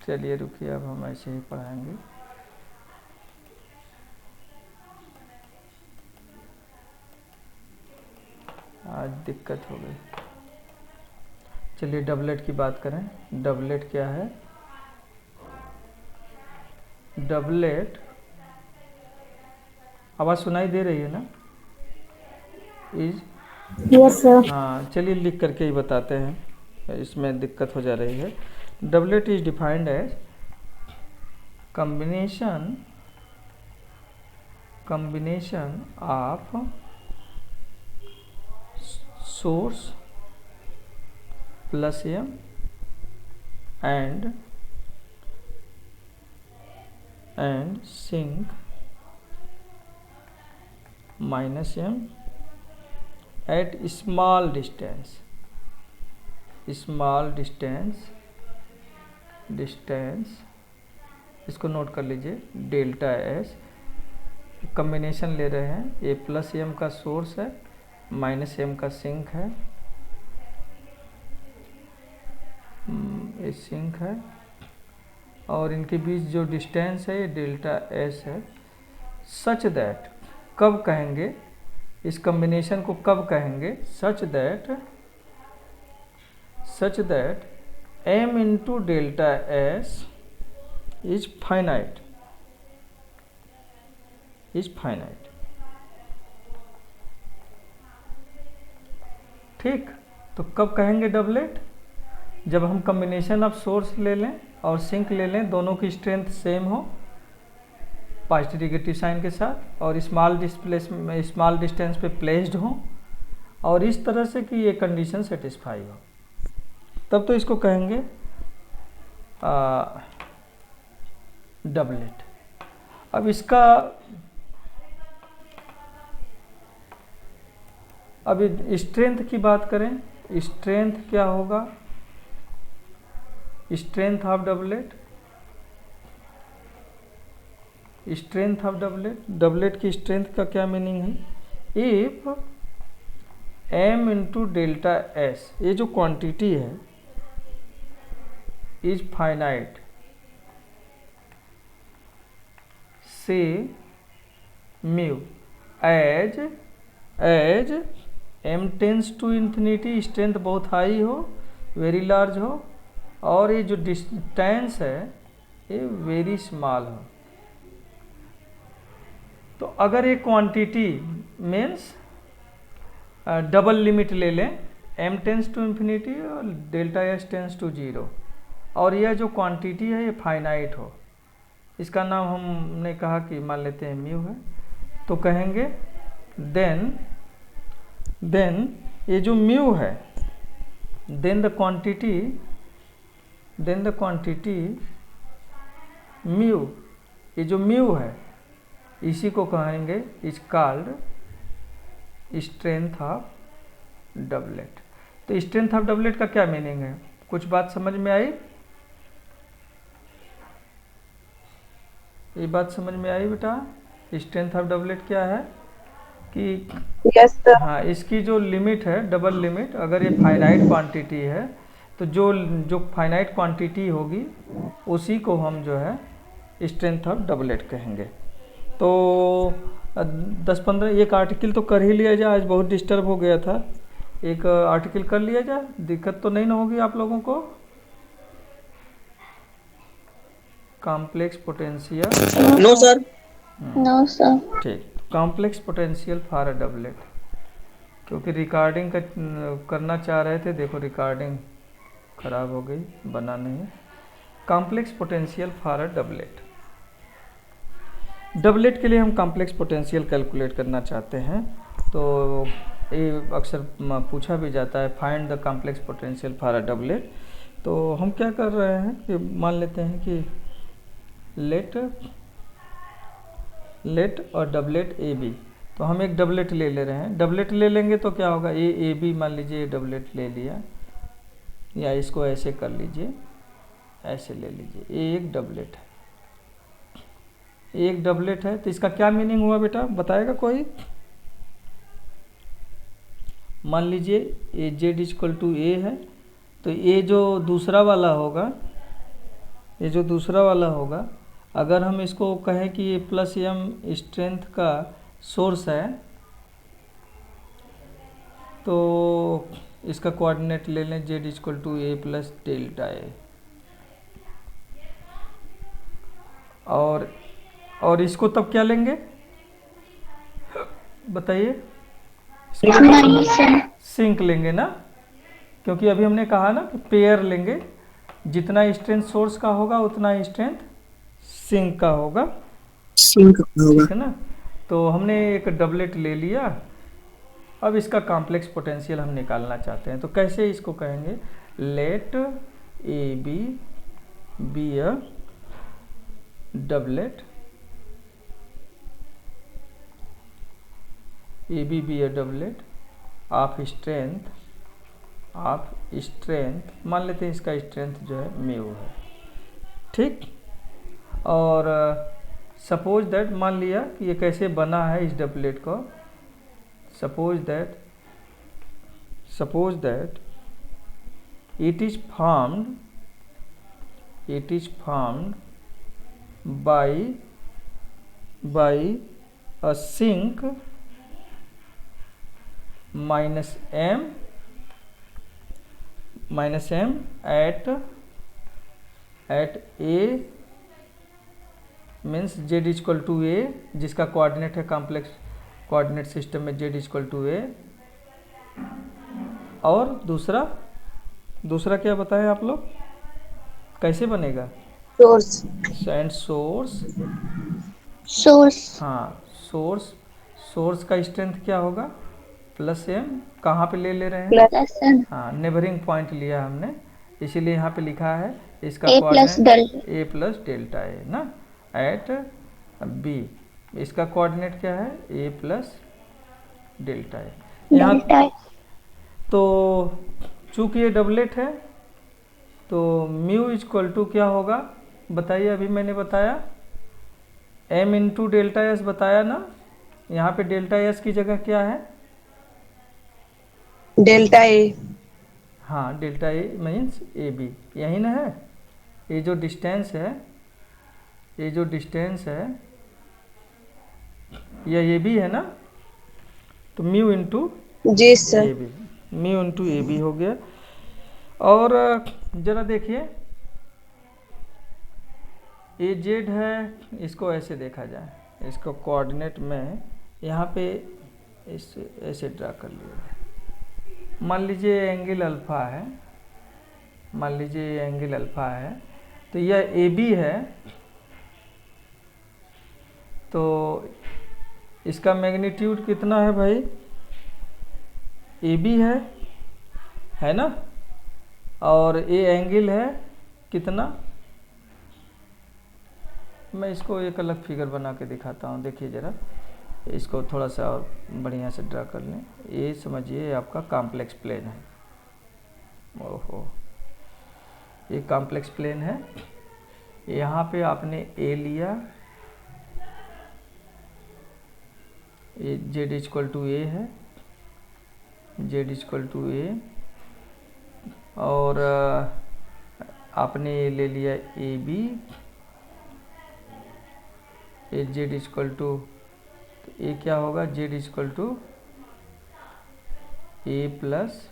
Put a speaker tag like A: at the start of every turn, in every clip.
A: चलिए रुकिए, अब हम ऐसे ही पढ़ाएंगे। आज दिक्कत हो गई। चलिए डबलेट की बात करें। डबलेट क्या है? डबलेट, आवाज़ सुनाई दे रही है ना? Is
B: yes sir.
A: हाँ, चलिए लिख करके ही बताते हैं, इसमें दिक्कत हो जा रही है। Doublet is defined as combination of source plus m and sink minus m at small distance इसको नोट कर लीजिए। डेल्टा एस कम्बिनेशन ले रहे हैं, ए प्लस एम का सोर्स है, माइनस एम का सिंक है, ये सिंक है, और इनके बीच जो डिस्टेंस है ये डेल्टा एस है। सच दैट, कब कहेंगे इस कम्बिनेशन को, कब कहेंगे? Such that m into delta S is finite. ठीक, तो कब कहेंगे डबलेट? जब हम कम्बिनेशन ऑफ सोर्स ले लें और सिंक ले लें, दोनों की स्ट्रेंथ सेम हो पॉजिटिव नेगेटिव साइन के साथ, और स्मॉल डिस्टेंस पे प्लेस्ड हो, और इस तरह से कि ये कंडीशन सेटिस्फाई हो, तब तो इसको कहेंगे डबलेट। अब इसका स्ट्रेंथ की बात करें, स्ट्रेंथ क्या होगा? स्ट्रेंथ ऑफ डबलेट, डबलेट की स्ट्रेंथ का क्या मीनिंग है? If m into delta S, ये जो क्वांटिटी है, is finite, say mu as m tends to infinity, strength बहुत हाई हो, वेरी लार्ज हो, और ये जो डिस्टेंस है ये वेरी स्मॉल हो। तो अगर ये क्वांटिटी मीन्स डबल लिमिट ले लें, m टेंस टू इन्फिनिटी और डेल्टा एस टेंस टू 0, और यह जो क्वांटिटी है ये फाइनाइट हो, इसका नाम हमने कहा कि मान लेते हैं म्यू है, तो कहेंगे देन ये जो म्यू है, देन द क्वांटिटी म्यू, ये जो म्यू है इसी को कहेंगे is called strength of doublet. तो स्ट्रेंथ ऑफ डबलेट का क्या मीनिंग है? कुछ बात समझ में आई? ये बात समझ में आई बेटा? स्ट्रेंथ ऑफ डबलेट क्या है कि
B: यस सर।
A: हाँ, इसकी जो लिमिट है, डबल लिमिट, अगर ये फाइनाइट क्वांटिटी है तो जो फाइनाइट क्वांटिटी होगी उसी को हम जो है स्ट्रेंथ ऑफ डबलेट कहेंगे। तो 10-15 एक आर्टिकल तो कर ही लिया जाए, आज बहुत डिस्टर्ब हो गया था, एक आर्टिकल कर लिया जाए, दिक्कत तो नहीं ना होगी आप लोगों को? Complex potential,
C: no sir.
B: No sir.
A: ठीक, complex potential for a doublet, क्योंकि रिकॉर्डिंग करना चाह रहे थे, देखो रिकॉर्डिंग खराब हो गई, बना नहीं। Complex potential for a doublet, doublet के लिए हम कॉम्प्लेक्स पोटेंशियल कैलकुलेट करना चाहते हैं, तो ये अक्सर पूछा भी जाता है, find the complex potential for a doublet. तो हम क्या कर रहे हैं कि मान लेते हैं कि लेट और डबलेट ए बी, तो हम एक डबलेट ले रहे हैं। डबलेट ले लेंगे तो क्या होगा, ए बी मान लीजिए डबलेट ले लिया, या इसको ऐसे कर लीजिए, ऐसे ले लीजिए, ये एक डबलेट है। तो इसका क्या मीनिंग हुआ बेटा, बताएगा कोई? मान लीजिए ए जेड इक्वल टू ए है, तो ये जो दूसरा वाला होगा ये जो दूसरा वाला होगा, अगर हम इसको कहें कि ये प्लस एम स्ट्रेंथ का सोर्स है, तो इसका कोऑर्डिनेट ले लें z equal to A plus delta A, और इसको तब क्या लेंगे बताइए? सिंक लेंगे ना, क्योंकि अभी हमने कहा ना कि पेयर लेंगे, जितना स्ट्रेंथ सोर्स का होगा उतना स्ट्रेंथ सिंक का होगा, ठीक है ना। तो हमने एक डबलेट ले लिया, अब इसका कॉम्प्लेक्स पोटेंशियल हम निकालना चाहते हैं, तो कैसे इसको कहेंगे? Let A B a doublet, A B a doublet of strength, मान लेते हैं इसका स्ट्रेंथ जो है म्यू है, ठीक। और सपोज दैट, मान लिया कि ये कैसे बना है इस डबलेट को, suppose that it is formed by a sink minus m at a means z equal to A, जिसका कोऑर्डिनेट है कॉम्प्लेक्स कोऑर्डिनेट सिस्टम में z इक्वल टू ए, और दूसरा क्या बताएं आप लोग, कैसे बनेगा?
B: सोर्स
A: एंड
B: सोर्स
A: हाँ, सोर्स का स्ट्रेंथ क्या होगा? प्लस एम, कहाँ पे ले रहे हैं?
B: प्लस एम,
A: हाँ, नेबरिंग पॉइंट लिया हमने, इसीलिए यहाँ पे लिखा है इसका
B: A plus
A: coordinate A plus delta A ना, एट बी, इसका कोऑर्डिनेट क्या है? ए प्लस डेल्टा ए। यहाँ तो चूंकि ये डबलेट है, तो म्यू इक्वल टू क्या होगा बताइए? अभी मैंने बताया m इंटू डेल्टा एस बताया ना, यहाँ पे डेल्टा एस की जगह क्या है?
B: Delta A.
A: हाँ, delta A means A B, यही ना है। ये जो डिस्टेंस है ये बी है ना, तो mu into
B: G sir,
A: A B, mu into A B हो गया। और जरा देखिए, ए जेड है, इसको ऐसे देखा जाए, इसको कोऑर्डिनेट में यहाँ पे ऐसे ड्रा कर लिया। मान लीजिए एंगल अल्फा है, तो यह ए बी है, तो इसका मैग्नीट्यूड कितना है भाई? ए बी है ना, और ए एंगल है कितना? मैं इसको एक अलग फिगर बना के दिखाता हूँ, देखिए ज़रा, इसको थोड़ा सा और बढ़िया से ड्रा कर लें। ये समझिए आपका कॉम्प्लेक्स प्लेन है, ओहो, ये कॉम्प्लेक्स प्लेन है। यहाँ पे आपने ए लिया, ये जेड इक्वल टू ए है, जेड इक्वल टू ए, और आपने ये ले लिया A B, A Z equal to, तो ए क्या होगा? Z equal to A plus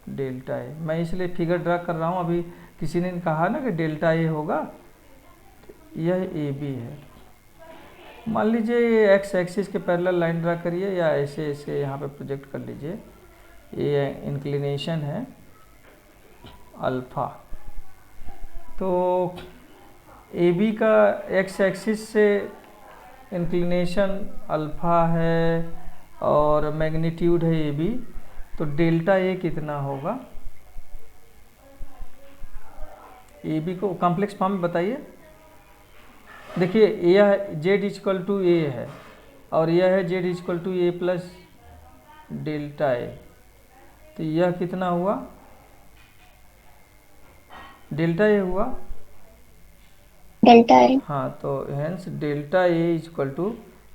A: delta A. मैं इसलिए फिगर ड्रा कर रहा हूँ, अभी किसी ने कहा ना कि डेल्टा ए होगा, तो यह ए बी है। मान लीजिए ये एक्स एक्सिस के पैरेलल लाइन ड्रा करिए, या ऐसे ऐसे यहाँ पे प्रोजेक्ट कर लीजिए। ये इंक्लिनेशन है अल्फा, तो ए बी का एक्स एक्सिस से इंक्लिनेशन अल्फा है और मैग्नीट्यूड है ए बी, तो डेल्टा ए कितना होगा? ए बी को कॉम्प्लेक्स फॉर्म में बताइए। देखिए, यह जेड इक्वल टू ए है, और यह है Z equal to A plus delta A, तो यह कितना हुआ? डेल्टा ए हुआ,
B: डेल्टा ए।
A: हाँ, तो hence delta A equal to,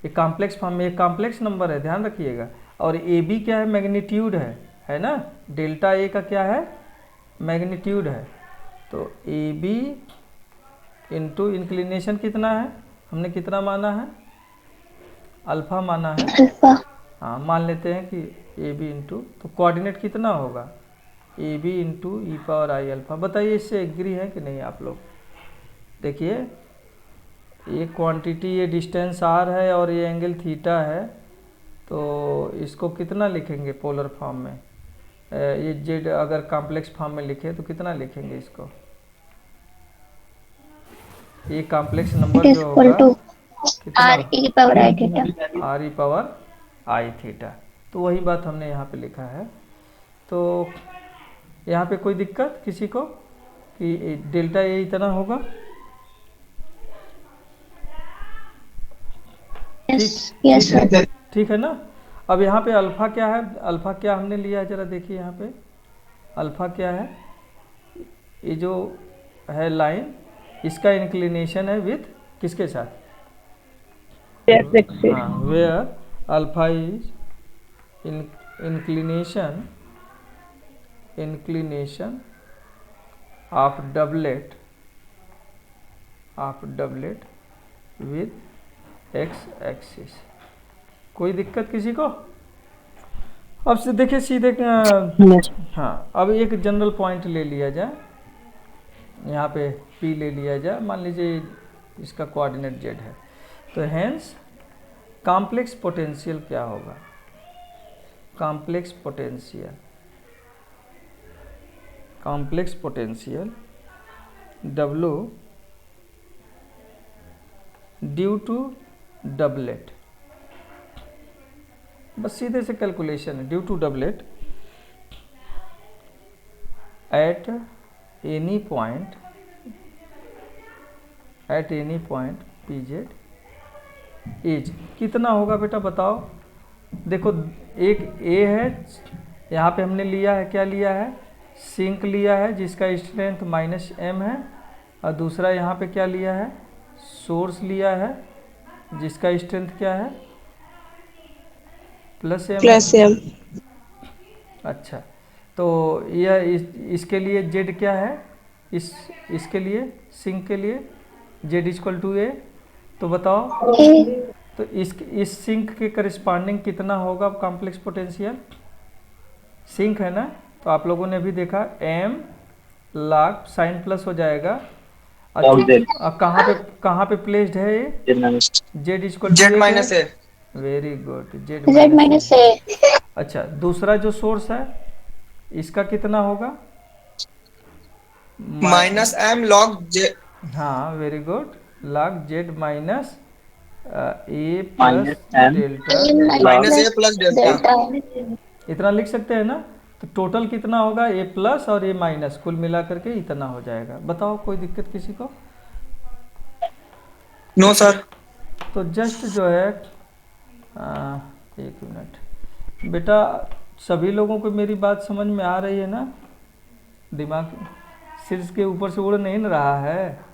A: ये कॉम्प्लेक्स फॉर्म में एक कॉम्प्लेक्स नंबर है, ध्यान रखिएगा। और ए बी क्या है? मैग्नीट्यूड है ना, डेल्टा ए का क्या है? मैग्नीट्यूड है। तो ए बी इंटू इंक्लिनेशन कितना है, हमने कितना माना है, अल्फा माना है।
B: अल्फा।
A: हाँ, मान लेते हैं कि ए बी इंटू, तो कोऑर्डिनेट कितना होगा, A B into e power i alpha. बताइए इससे एग्री है कि नहीं आप लोग। देखिए ये क्वांटिटी, ये डिस्टेंस आर है और ये एंगल थीटा है, तो इसको कितना लिखेंगे पोलर फॉर्म में, ये जेड अगर कॉम्प्लेक्स फॉर्म में लिखे तो कितना लिखेंगे इसको, ये कॉम्प्लेक्स नंबर जो होगा कितना,
B: आर ई पावर आई थीटा।
A: आर ई पावर आई थीटा। तो वही बात हमने यहाँ पे लिखा है। तो यहाँ पे कोई दिक्कत किसी को कि डेल्टा ए इतना होगा, ठीक, ठीक है ना। अब यहाँ पे अल्फा क्या है, अल्फा क्या हमने लिया है जरा देखिए यहाँ पे, अल्फा क्या है, ये जो है लाइन, इसका इंक्लिनेशन है विथ किसके साथ, हाँ, where alpha is inclination of doublet with x axis. कोई दिक्कत किसी को। अब से देखिए सीधे हाँ, अब एक जनरल पॉइंट ले लिया जाए, यहाँ पे P ले लिया जाए, मान लीजिए इसका कोऑर्डिनेट Z है, तो हेंस कॉम्प्लेक्स पोटेंशियल क्या होगा, complex potential W due to doublet, बस सीधे से कैलकुलेशन है, due to doublet at any point P z is कितना होगा बेटा बताओ। देखो एक ए है, यहाँ पे हमने लिया है, क्या लिया है, सिंक लिया है जिसका स्ट्रेंथ -m है, और दूसरा यहाँ पे क्या लिया है, सोर्स लिया है जिसका स्ट्रेंथ क्या है, +m। अच्छा, तो यह इसके लिए z क्या है, इसके लिए सिंक के लिए z = a, तो बताओ तो इस सिंक के करस्पॉन्डिंग कितना होगा कॉम्प्लेक्स पोटेंशियल, सिंक है ना, तो आप लोगों ने अभी देखा m log साइन प्लस हो जाएगा, कहाँ पे प्लेस्ड है ये, z = a, very good, z -a। अच्छा, दूसरा जो सोर्स है इसका कितना होगा,
C: -m log j,
A: हाँ very good, log z minus a plus delta, इतना लिख सकते हैं ना। तो टोटल कितना होगा, a प्लस और a माइनस, कुल मिला करके इतना हो जाएगा। बताओ कोई दिक्कत किसी को।
C: No sir.
A: तो जस्ट जो है एक मिनट बेटा, सभी लोगों को मेरी बात समझ में आ रही है ना, दिमाग सिर के ऊपर से उड़ नहीं न रहा है।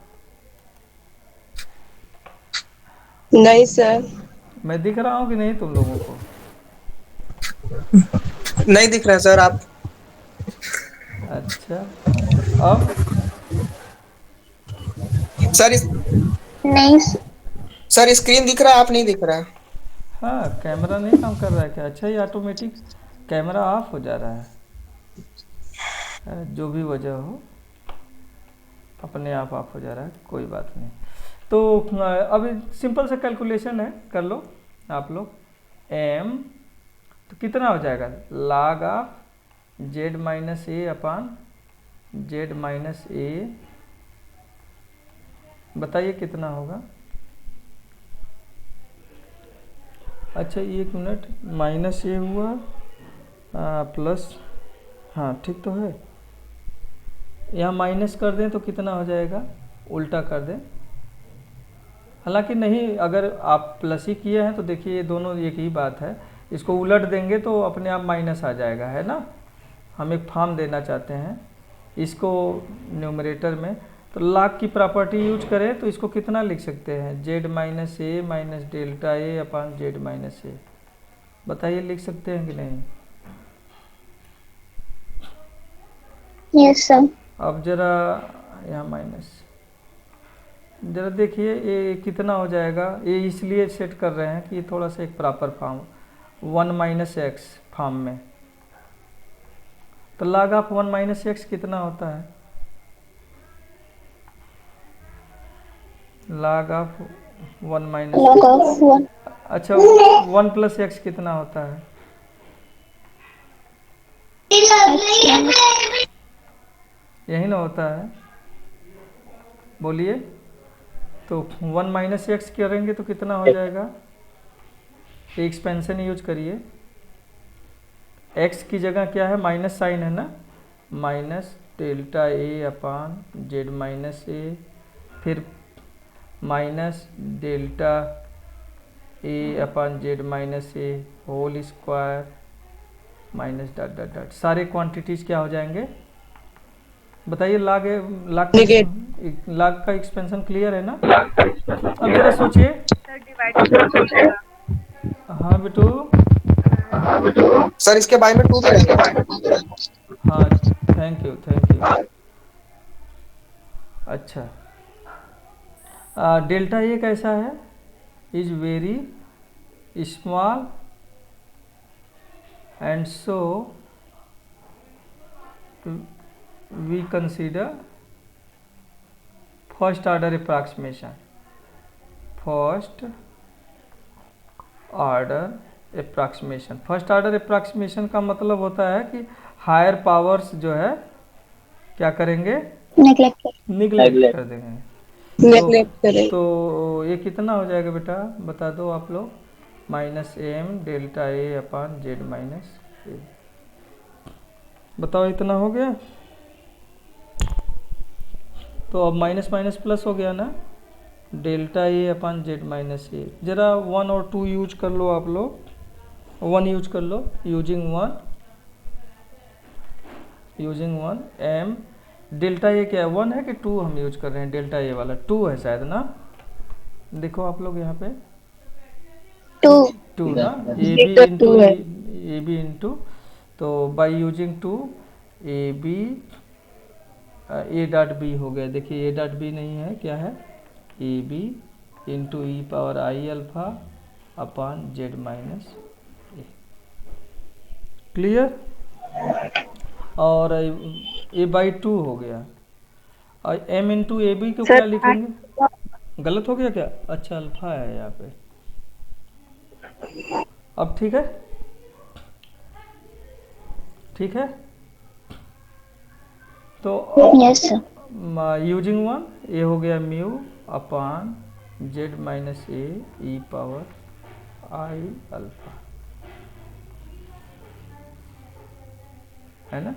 B: नहीं सर।
A: मैं दिख रहा हूँ कि नहीं तुम लोगों को,
C: नहीं दिख रहा सर आप।
A: अच्छा, अब
C: सर
B: नहीं
C: सर स्क्रीन दिख रहा है, आप नहीं दिख रहा है।
A: हाँ, कैमरा नहीं काम कर रहा है क्या, अच्छा ये ऑटोमेटिक कैमरा ऑफ हो जा रहा है, जो भी वजह हो अपने आप ऑफ हो जा रहा है, कोई बात नहीं। तो अब सिंपल सा कैलकुलेशन है, कर लो आप लोग। m तो कितना हो जाएगा, log of z minus a upon z minus a, बताइए कितना होगा। अच्छा एक मिनट, माइनस a हुआ प्लस, हाँ ठीक तो है, यहाँ माइनस कर दें तो कितना हो जाएगा, उल्टा कर दें, हालांकि नहीं, अगर आप प्लस ही किए हैं तो देखिए ये दोनों एक ही बात है, इसको उलट देंगे तो अपने आप माइनस आ जाएगा, है ना। हम एक फॉर्म देना चाहते हैं इसको न्यूमरेटर में, तो log की प्रॉपर्टी यूज करें तो इसको कितना लिख सकते हैं, z minus a minus delta a upon z minus a, बताइए लिख सकते हैं कि नहीं।
B: Yes sir.
A: अब जरा यहाँ माइनस, जरा देखिए ये कितना हो जाएगा। ये इसलिए सेट कर रहे हैं कि थोड़ा सा एक proper form 1 minus x form में। तो log ऑफ 1 माइनस एक्स कितना होता है? log of 1 minus,
B: log of 1
A: अच्छा 1 प्लस एक्स कितना होता है? यही ना होता है, बोलिए। तो 1 माइनस एक्स करेंगे तो कितना हो जाएगा? एक्सपेंशन यूज करिए, एक्स की जगह क्या है, माइनस साइन है ना, minus delta A upon Z minus A, फिर minus delta A upon Z minus A whole square minus dot dot dot. सारे क्वांटिटीज क्या हो जाएंगे बताइए? लाग लाग का एक्सपेंशन क्लियर है ना? अब जरा सोचिए। हाँ बेटू।
C: सर इसके बाय में 2 भी रहेगा।
A: हाँ थैंक यू थैंक यू। अच्छा डेल्टा ए कैसा है? Is very small and so we consider first order approximation. First order approximation का मतलब होता है कि हायर पावर्स जो है क्या करेंगे? निगलेक्ट कर देंगे। तो ये कितना हो जाएगा बेटा बता दो आप लोग? Minus M delta A upon Z minus ए। बताओ इतना हो गया? तो अब माइनस माइनस प्लस हो गया ना, delta A upon Z minus ए। जरा 1 और 2 यूज कर लो आप लोग, 1 यूज कर लो, यूजिंग 1 एम डेल्टा ए क्या है 1 है कि 2 हम यूज कर रहे हैं? डेल्टा ए वाला 2 है शायद ना, देखो आप लोग यहाँ पे 2 ना, ए बी इंटू, तो by using 2 A B A dot B हो गया। देखिए ए डॉट बी नहीं है, क्या है? A B into e power i alpha upon Z minus A. Clear? और ए बाई 2 हो गया, और एम इंटू ए बी को क्या लिखेंगे? गलत हो गया क्या? अच्छा अल्फा है यहाँ पे। अब ठीक है, ठीक है। तो
B: यस सर,
A: यूजिंग 1 ये हो गया mu upon Z minus A e power i alpha, है ना,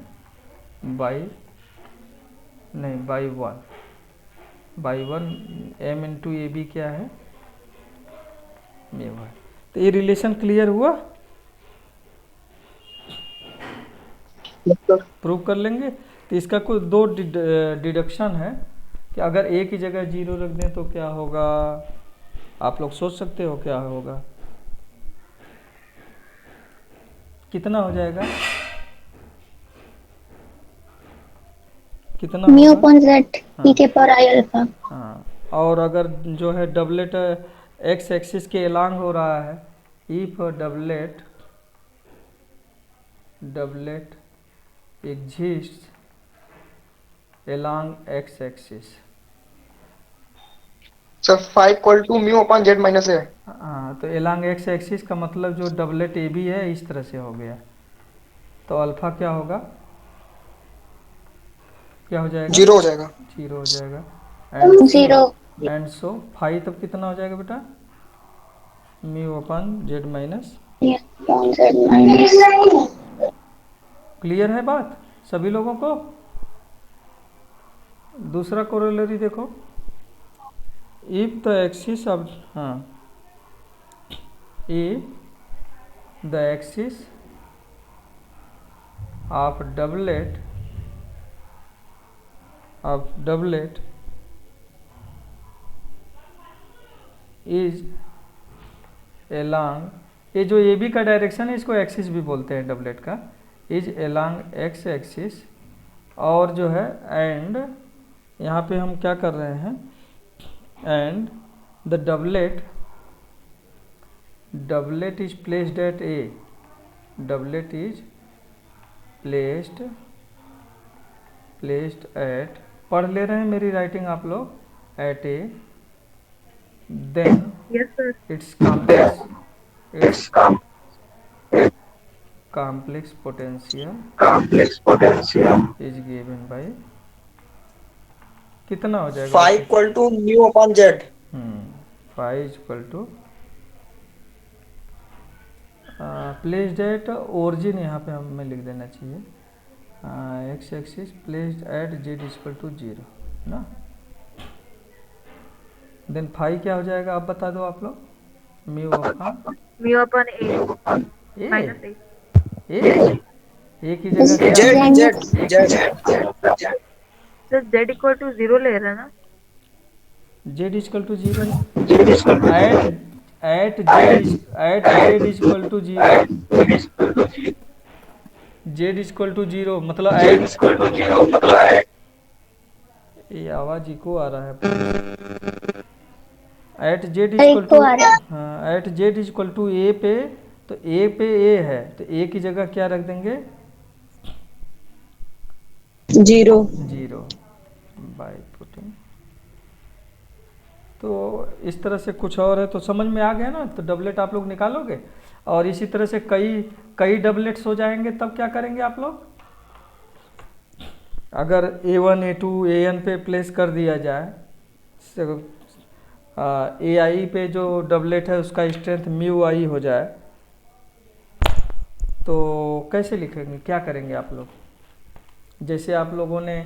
A: बाई नहीं by 1 M into A B क्या है? म्यू है। तो ये रिलेशन क्लियर हुआ? प्रूव कर लेंगे। तो इसका कुछ 2 डिडक्शन है कि अगर ए की जगह 0 रख दें तो क्या होगा, आप लोग सोच सकते हो क्या होगा? कितना हो जाएगा? कितना
B: म्यू
A: होगा?
B: अपॉन जेड ई के पावर आई अल्फा।
A: हाँ, और अगर जो है डबलेट एक्स एक्सिस के एलांग हो रहा है, if doublet exist along x axis।
C: Sir 5 equal to mu upon Z minus A.
A: हाँ, तो along x axis का मतलब जो डबलेट ए बी है इस तरह से हो गया, तो अल्फा क्या होगा? क्या हो जाएगा?
C: 0 हो जाएगा।
A: 0 हो जाएगा।
B: 0
A: एंड सो 5 तब कितना हो जाएगा बेटा? म्यू अपन जेड माइनस। क्लियर है बात सभी लोगों को? दूसरा कोरोलरी देखो, if the axis of the axis of doublet is along, ये जो ए बी का डायरेक्शन है इसको एक्सिस भी बोलते हैं डबलेट का, इज एलॉन्ग एक्स एक्सिस, और जो है एंड यहाँ पे हम क्या कर रहे हैं, and the doublet is placed at A. Doublet is placed at, पढ़ ले रहे हैं मेरी राइटिंग आप लोग, at A, then
D: Yes, sir.
A: its complex potential is given by, कितना हो जाएगा?
C: 5 equal to mu upon z.
A: phi is equal to placed at origin, यहाँ पे हमें लिख देना चाहिए x axis placed at z equal to 0 ना। देन फाई क्या हो जाएगा आप बता दो आप लोग? Mu upon
D: Mu upon A
A: A,
D: minus A.
A: ए की जगह क्या?
C: Z Z
D: Sir, Z equal to 0 ले रहा ना?
A: Z equal to 0 eight z equal to 0, Z equal to 0 मतलब ये आवाज इको आ रहा है। एट जेड इक्वल टू, हाँ एट जेड इक्वल टू ए पे, तो ए पे ए है तो ए की जगह क्या रख देंगे?
E: 0
A: बाय पुटिंग। तो इस तरह से कुछ और है, तो समझ में आ गया ना? तो डबलेट आप लोग निकालोगे और इसी तरह से कई डबलेट्स हो जाएंगे, तब क्या करेंगे आप लोग? अगर A1 A2 AN पे प्लेस कर दिया जाए, AI पे जो डबलेट है उसका स्ट्रेंथ म्यू आई हो जाए, तो कैसे लिखेंगे, क्या करेंगे आप लोग? जैसे आप लोगों ने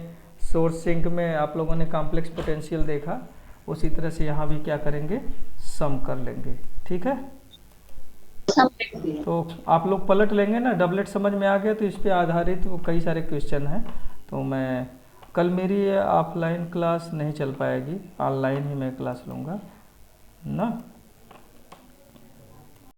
A: सोर्स सिंक में आप लोगों ने कॉम्प्लेक्स पोटेंशियल देखा, उसी तरह से यहाँ भी क्या करेंगे? सम कर लेंगे, ठीक है? तो आप लोग पलट लेंगे ना, डबलेट समझ में आ गया तो इस पे आधारित वो कई सारे क्वेश्चन हैं। तो मैं कल मेरी ऑफलाइन क्लास नहीं चल पाएगी, ऑनलाइन ही मैं क्लास लूँगा ना।